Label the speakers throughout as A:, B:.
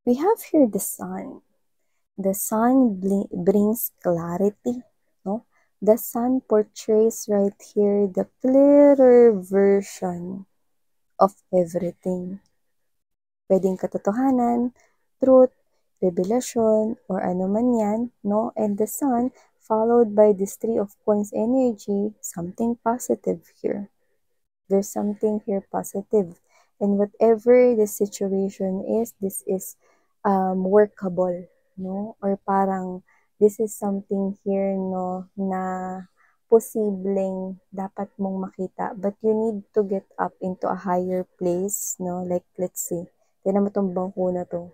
A: We have here the sun. The sun brings clarity, no? The sun portrays right here the clearer version of everything. Pwedeng katotohanan, truth, revelation, or ano man yan, no? And the sun, followed by this three of coins energy, something positive here. There's something here positive. And whatever the situation is, this is workable, no? Or parang this is something here, no, na posibleng dapat mong makita. But you need to get up into a higher place, no? Like, let's see. Tignan mo tong bangko na to.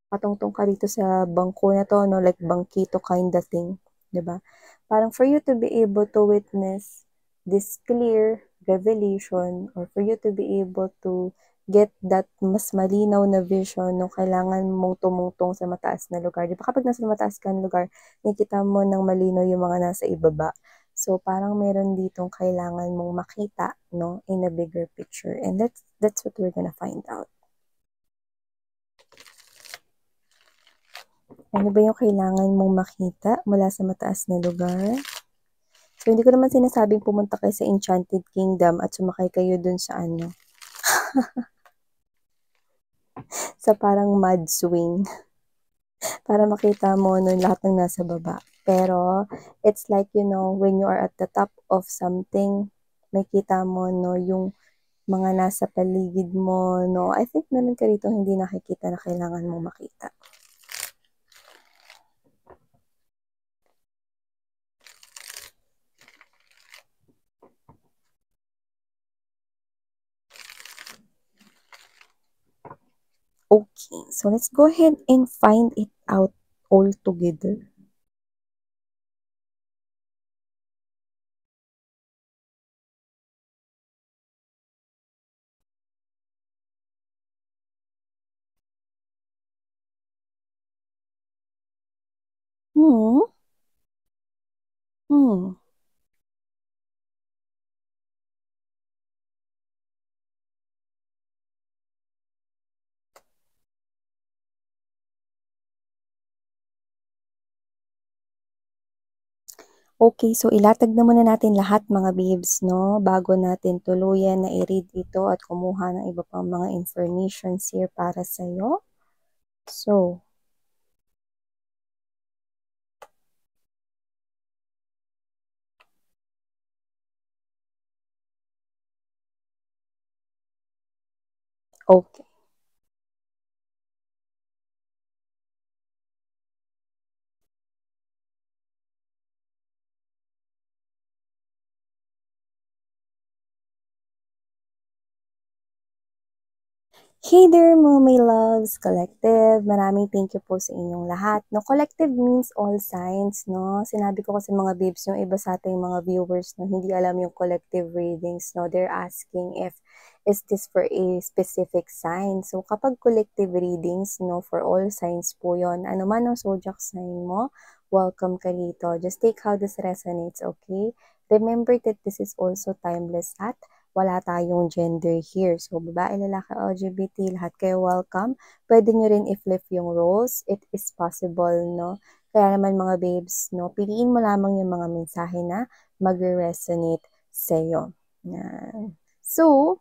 A: Patungtong ka dito sa bangko na to, no? Like, bangkito kind of thing. 'Di ba? Parang for you to be able to witness this clear revelation or for you to be able to get that mas malinaw na vision no kailangan mong tumungtong sa mataas na lugar. Di ba kapag nasa mataas kang lugar, nakikita mo ng malinaw yung mga nasa ibaba. So parang meron ditong kailangan mong makita no in a bigger picture. And that's what we're gonna find out. Ano ba yung kailangan mong makita mula sa mataas na lugar? So, hindi ko naman sinasabing pumunta kayo sa Enchanted Kingdom at sumakay kayo dun sa ano, sa parang mud swing para makita mo no, lahat ng nasa baba. Pero, it's like, you know, when you are at the top of something, makita mo no, yung mga nasa paligid mo, no. I think meron ka rito hindi nakikita na kailangan mong makita. Okay, so let's go ahead and find it out all together. Hmm. Hmm. Okay, so ilatag na muna natin lahat mga babes, no? Bago natin tuluyan na i-read ito at kumuha ng iba pang mga informations here para sa'yo. So, okay. Hey there, Mommy Loves Collective. Maraming thank you po sa inyong lahat. No, collective means all signs, no? Sinabi ko kasi mga babes, yung iba sa ating mga viewers, no, hindi alam yung collective readings, no? They're asking if is this for a specific sign. So, kapag collective readings, no, for all signs po yon. Ano man ang zodiac sign mo, welcome ka dito. Just take how this resonates, okay? Remember that this is also timeless at wala tayong gender here. So, babae, lalaki, LGBT, lahat kayo welcome. Pwede nyo rin i-flip yung roles. It is possible, no? Kaya naman mga babes, no? Piliin mo lamang yung mga mensahe na mag-resonate sa'yo. Yan. So,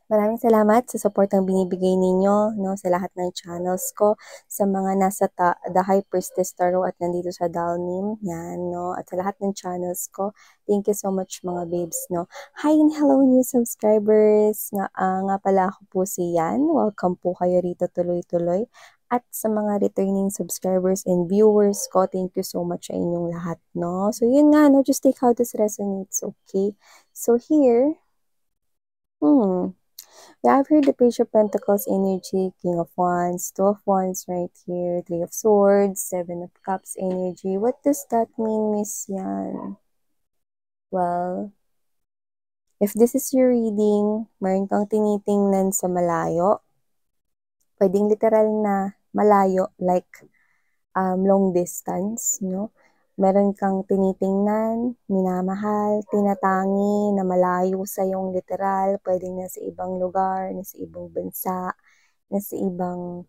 A: maraming salamat sa support ng binibigay ninyo, no, sa lahat ng channels ko, sa mga nasa The High Priestess Tarot at nandito sa Dalnim, yan, no, at sa lahat ng channels ko. Thank you so much mga babes, no. Hi and hello new subscribers. Nga pala ako po si Yan. Welcome po kayo rito tuloy-tuloy. At sa mga returning subscribers and viewers ko, thank you so much sa inyong lahat, no. So yun nga, no, just take how this resonates, okay? So here, yeah, I've heard the Page of Pentacles energy, King of Wands, Two of Wands right here, Three of Swords, Seven of Cups energy. What does that mean, Miss Yan? Well, if this is your reading, meron kang tinitingnan sa malayo, pwedeng literal na malayo, like long distance, no? Meron kang tinitingnan, minamahal, tinatangi na malayo sa yung literal, pwedeng nasa ibang lugar, nasa ibang bansa, nasa ibang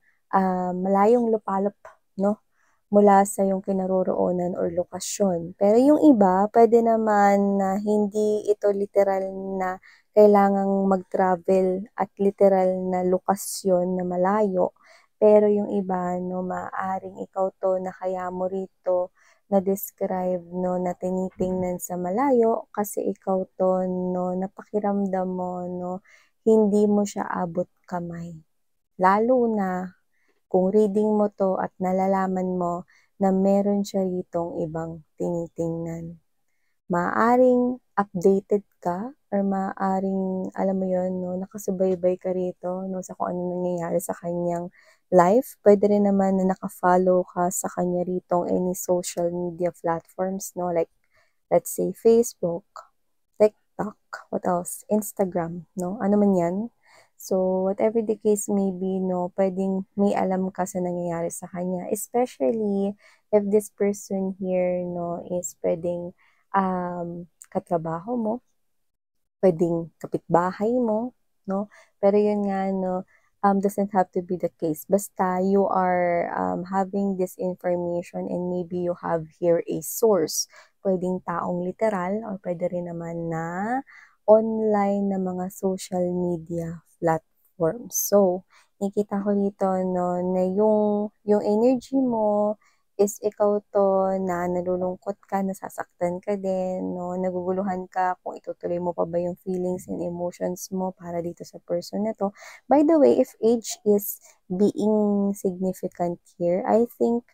A: malayong lupalop, no? Mula sa iyong kinaroroonan or lokasyon. Pero yung iba, pwede naman na hindi ito literal na kailangang mag-travel at literal na lokasyon na malayo. Pero yung iba, no, maaaring ikaw to na kaya mo rito na-describe, no, na tinitingnan sa malayo kasi ikaw to, no, napakiramdam mo, no, hindi mo siya abot kamay. Lalo na kung reading mo to at nalalaman mo na meron siya ritong ibang tinitingnan. Maaaring updated ka or maaaring, alam mo yon, no, nakasubaybay ka rito, no, sa kung ano nangyayari sa kanyang life. Pwede rin naman na nakafollow ka sa kanya ritong any social media platforms, no, like let's say Facebook, TikTok, what else? Instagram, no? Ano man yan. So, whatever the case may be, no, pwedeng may alam ka sa nangyayari sa kanya. Especially if this person here, no, is pwedeng katrabaho mo, pwedeng kapitbahay mo, no? Pero yun nga, no, doesn't have to be the case. Basta you are having this information and maybe you have here a source. Pwedeng taong literal or pwede rin naman na online na mga social media platforms. So, nakita ko dito, no, na yung energy mo is ikaw to na nalulungkot ka, nasasaktan ka din, no, naguguluhan ka kung itutuloy mo pa ba yung feelings and emotions mo para dito sa person na to. By the way, if age is being significant here, I think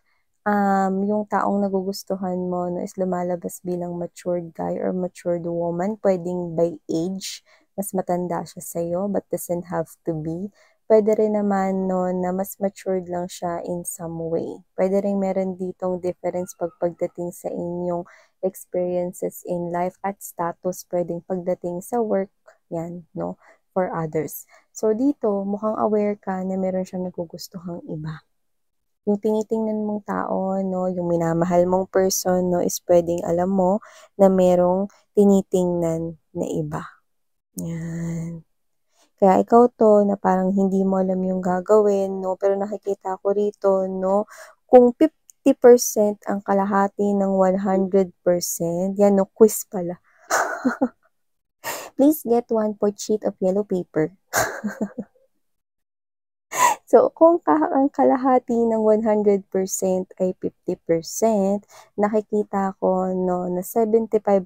A: yung taong nagugustuhan mo, no, is lumalabas bilang matured guy or matured woman, pwedeng by age, mas matanda siya sa'yo, but doesn't have to be. Pwede rin naman, no, na mas matured lang siya in some way. Pwede rin meron ditong difference pagdating sa inyong experiences in life at status, pwedeng pagdating sa work, yan, no, for others. So, dito, mukhang aware ka na meron siyang nagugustuhang iba. Yung tinitingnan mong tao, no, yung minamahal mong person, no, is pwedeng alam mo na merong tinitingnan na iba. Yan. Kaya ikaw to na parang hindi mo alam yung gagawin, no, pero nakikita ko rito, no, kung 50% ang kalahati ng 100%, yan, no, quiz pala. Please get 1 4 sheet of yellow paper. So, kung ang kalahati ng 100% ay 50%, nakikita ko, no, na 75%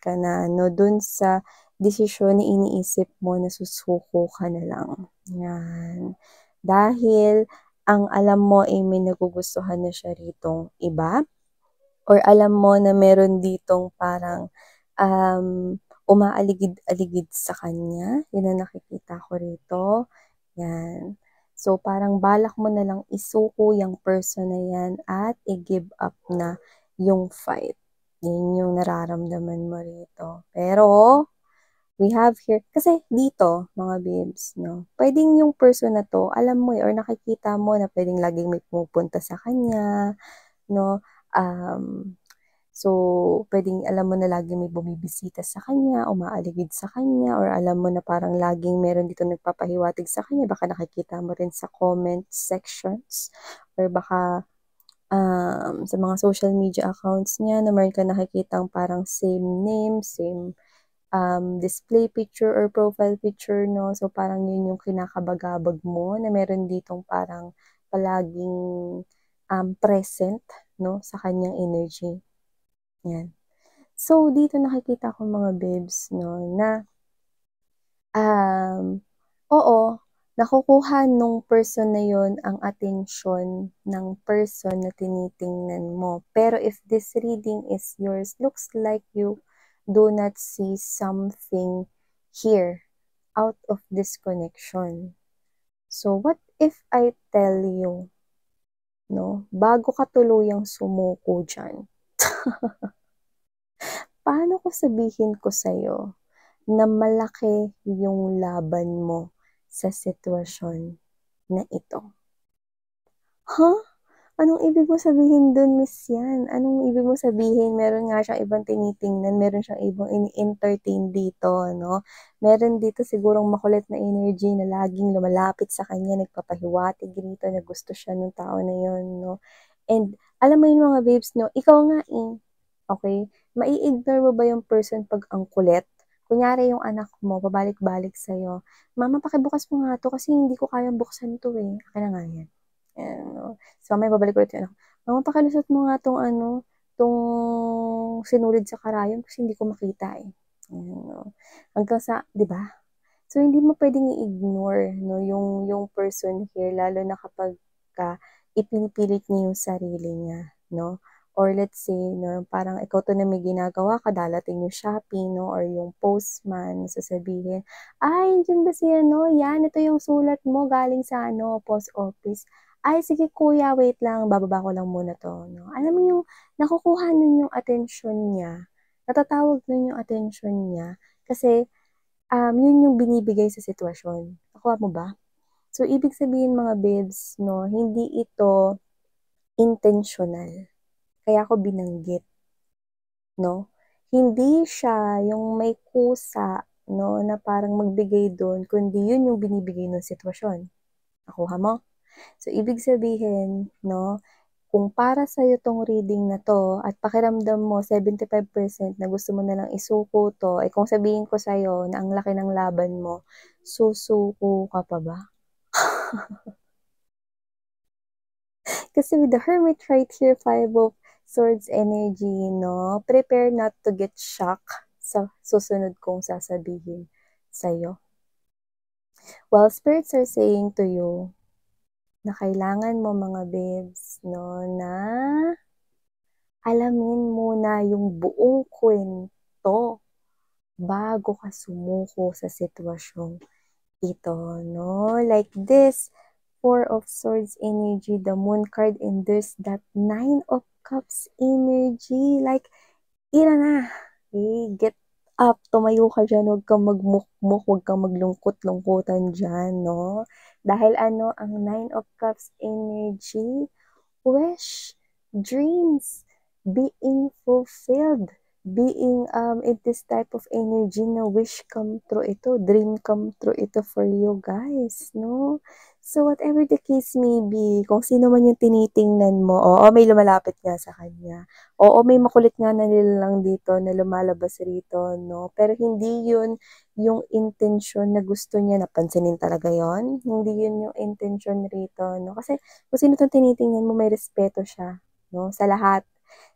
A: ka na, no, dun sa desisyon na iniisip mo na susuko ka na lang. Yan. Dahil ang alam mo ay may nagugustuhan na siya ritong iba, or alam mo na meron ditong parang umaaligid-aligid sa kanya. Yun ang nakikita ko rito. Yan. So, parang balak mo na lang isuko yung person na yan at i-give up na yung fight. Yun yung nararamdaman mo rito. Pero, we have here, kasi dito, mga babes, no, pwedeng yung person na to, alam mo or nakikita mo na pwedeng laging may pumupunta sa kanya, no, so, pwedeng alam mo na lagi may bumibisita sa kanya, umaaligid sa kanya, or alam mo na parang laging meron dito nagpapahiwatig sa kanya, baka nakikita mo rin sa comment sections, or baka sa mga social media accounts niya na meron ka nakikitang parang same name, same display picture or profile picture, no? So, parang yun yung kinakabagabag mo na meron ditong parang palaging present, no, sa kanyang energy. Yan. So, dito nakikita ko mga babes, no, na oo, nakukuha nung person na yun ang atensyon ng person na tinitingnan mo. Pero if this reading is yours, looks like you do not see something here out of this connection. So, what if I tell you, no, bago ka tuluyang sumuko dyan, paano ko sabihin ko sa'yo na malaki yung laban mo sa sitwasyon na ito? Huh? Anong ibig mo sabihin dun, Miss yan? Anong ibig mo sabihin? Meron nga siyang ibang tinitingnan, meron siyang ibang ini-entertain dito, no? Meron dito sigurong makulit na energy na laging lumalapit sa kanya, nagpapahiwatig dito na gusto siya ng tao na yun, no? And alam mo yun mga babes, no? Ikaw nga okay? Mai-ignore mo ba yung person pag ang kulit? Kunyari yung anak mo, pabalik-balik sa'yo, "Mama, pakibukas mo nga 'to kasi hindi ko kayang buksan 'to, eh." Akin na nga 'yan. Ayan, oh. So, mamaya babalik ulit yung anak, "Mama, pakilusot mo nga 'tong ano, 'tong sinulid sa karayom kasi hindi ko makita, eh." Ayan, oh. Hanggang sa 'di ba? So, hindi mo puwedeng i-ignore 'no, yung person here lalo na kapagka ipinipilit niya yung sarili niya 'no. Or let's say 'no, parang ikaw 'to na may ginagawa ka, dadating yung Shopee 'no or yung postman, sasabihin, "Ay, andiyan ba si ano, 'yan ito yung sulat mo galing sa ano, post office. Ay sige kuya, wait lang bababa ko lang muna 'to," 'no. Alam mo yung nakukuha nun yung atensyon niya, natatawag nun yung atensyon niya kasi yun yung binibigay sa sitwasyon, nakuha mo ba? So, ibig sabihin mga babes 'no, hindi ito intentional, kaya ko binanggit 'no. Hindi siya yung may kusa 'no, na parang magbigay dun kundi yun yung binibigay ng sitwasyon, nakuha mo? So, ibig sabihin 'no, kung para sa'yo 'tong reading na 'to at pakiramdam mo 75% na gusto mo na lang isuko 'to, eh, kung sabihin ko sa'yo na ang laki ng laban mo, susuko ka pa ba? Kasi with the Hermit right here, Five of Swords energy 'no, prepare not to get shocked sa susunod kong sasabihin sa'yo. Well, spirits are saying to you na kailangan mo mga babes 'no, na alamin muna yung buong kwento bago ka sumuko sa sitwasyong ito 'no. Like this, Four of Swords energy, the Moon card, and there's that Nine of Cups energy. Like, ira na, okay, get up, tumayo ka diyan, huwag kang magmukmok, huwag kang maglungkot-lungkutan diyan 'no. Dahil ano, ang Nine of Cups energy, wish, dreams, being fulfilled, being in this type of energy na wish come true ito, dream come true ito for you guys, no? So whatever the case may be, kung sino man yung tinitingnan mo, oo, may lumalapit nga sa kanya. Oo, may makulit nga na nilalang dito na lumalabas rito, no? Pero hindi yun yung intensyon na gusto niya, napansinin talaga yon. Hindi yun yung intensyon rito, no? Kasi kung sino 'tong tinitingnan mo may respeto siya 'no, sa lahat.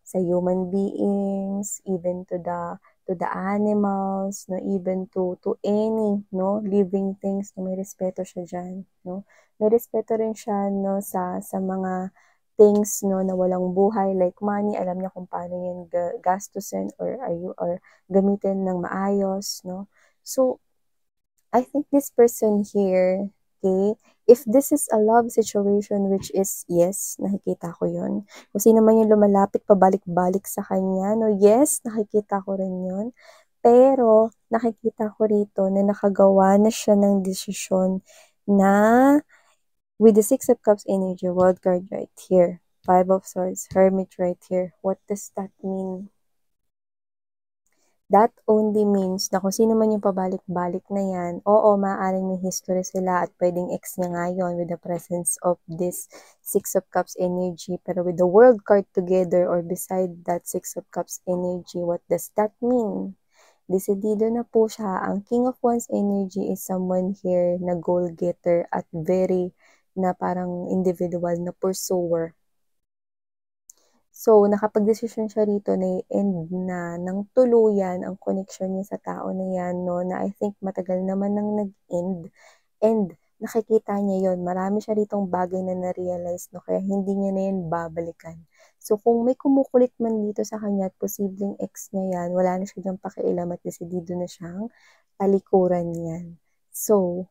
A: Sa human beings, even to the animals 'no, even to any 'no, living things na may respeto siya diyan 'no. May respeto rin siya 'no, sa mga things 'no, na walang buhay like money, alam niya kung paano 'yan gastusin or gamitin ng maayos 'no. So I think this person here, okay, if this is a love situation, which is, yes, nakikita ko yun. Kung sino man yung lumalapit pabalik-balik sa kanya, no, yes, nakikita ko rin yun. Pero, nakikita ko rito na nakagawa na siya ng desisyon na with the Six of Cups energy, World card right here, Five of Swords, Hermit right here. What does that mean? That only means na kung sino man yung pabalik-balik na yan, oo, maaaring may history sila at pwedeng ex niya nga yun with the presence of this Six of Cups energy. Pero with the World card together or beside that Six of Cups energy, what does that mean? Desidido na po siya. Ang King of Wands energy is someone here na goal-getter at very na parang individual na pursuer. So, nakapagdesisyon siya rito na i-end na ng tuluyan ang connection niya sa tao na 'yan 'no, na I think matagal naman nang nag-end and nakikita niya 'yon. Marami siya ritong bagay na na-realize 'no, kaya hindi niya na 'yan babalikan. So, kung may kumukulit man dito sa kanya at posibleng ex niya 'yan, wala na siya diyang pakialam at desidido na siyang talikuran 'yan. So,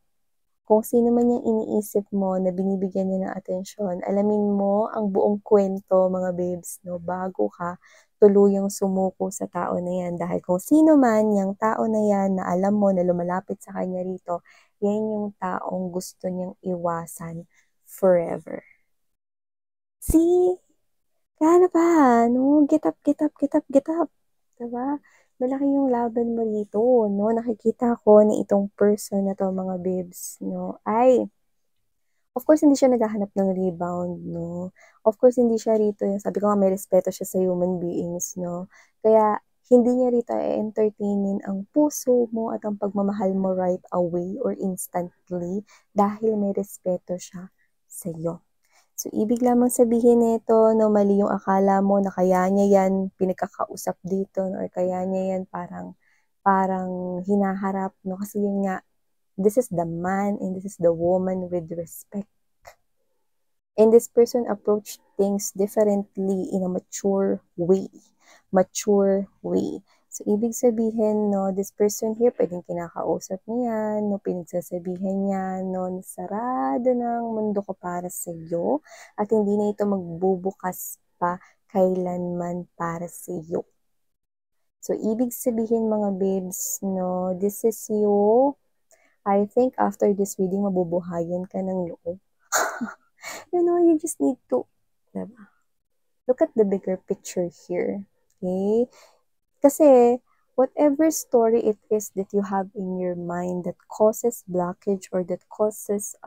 A: kung sino man yung iniisip mo na binibigyan niya ng atensyon, alamin mo ang buong kwento mga babes 'no, bago ka tuluyang sumuko sa tao na 'yan. Dahil kung sino man yang tao na 'yan na alam mo na lumalapit sa kanya rito, 'yan yung taong gusto niyang iwasan forever. See? Kaya na ba? No? Get up, get up, get up, get up. Diba? Malaki yung laban mo rito, no? Nakikita ko na itong person na to, mga babes, no? Ay, of course, hindi siya naghahanap ng rebound, no? Of course, hindi siya rito, sabi ko nga, may respeto siya sa human beings, no? Kaya, hindi niya rito entertainin ang puso mo at ang pagmamahal mo right away or instantly dahil may respeto siya sa iyo. So, ibig lamang sabihin nito, no, mali yung akala mo na kaya niya yan pinagkakausap dito, no, or kaya niya yan parang hinaharap, no, kasi yun nga, this is the man and this is the woman with respect. And this person approached things differently in a mature way. Mature way. So, ibig sabihin, no, this person here, pwedeng kinakausap niya, no, pinagsasabihan niya, no, sarado ng mundo ko para sa iyo, at hindi na ito magbubukas pa kailanman para sa iyo. So, ibig sabihin, mga babes, no, this is you. I think after this reading, mabubuhayan ka ng loob. You know, you just need to, diba? Look at the bigger picture here. Okay? Kasi, whatever story it is that you have in your mind that causes blockage or that causes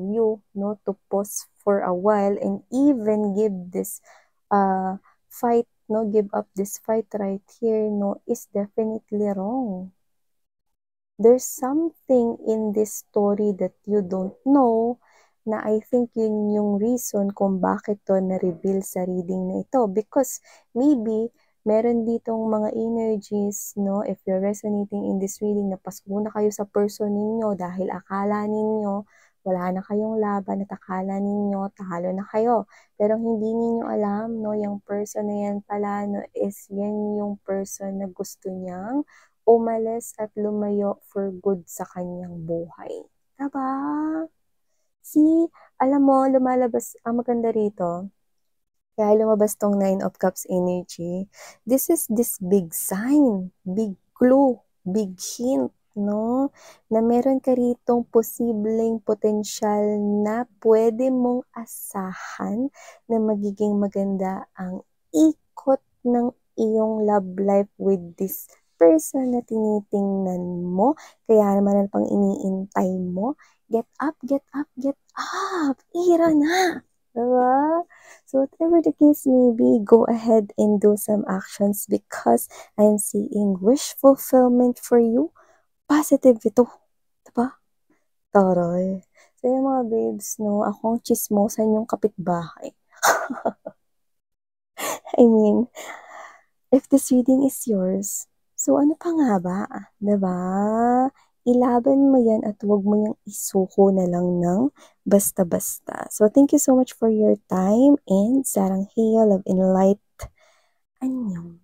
A: you, no, to pause for a while and even give this fight, no, give up this fight right here, no, is definitely wrong. There's something in this story that you don't know na I think yun yung reason kung bakit to na-reveal sa reading na ito. Because maybe, meron ditong mga energies, no, if you're resonating in this reading, napasko na kayo sa person ninyo dahil akala ninyo wala na kayong laban at akala ninyo talo na kayo. Pero hindi ninyo alam, no, yung person na yan pala, no, is yan yung person na gusto niyang umalis at lumayo for good sa kanyang buhay. Diba? See, alam mo, lumalabas, ang maganda rito, kaya lumabas tong 9 of Cups energy, this is this big sign, big clue, big hint, no? Na meron ka ritong posibleng potensyal na pwede mong asahan na magiging maganda ang ikot ng iyong love life with this person na tinitingnan mo. Kaya naman ang pang iniintay mo. Get up, get up, get up! Ira na! Diba? So whatever the case may be, go ahead and do some actions because I'm seeing wish fulfillment for you. Positive ito. Diba? Taray. So yung mga babes, no, akong chismosan yung kapitbahay. I mean, if this reading is yours, so ano pa nga ba? Diba? Ilaban mo yan at huwag mo yung isuko na lang ng basta-basta. So, thank you so much for your time and sarang heyo, love and light. Annyeong.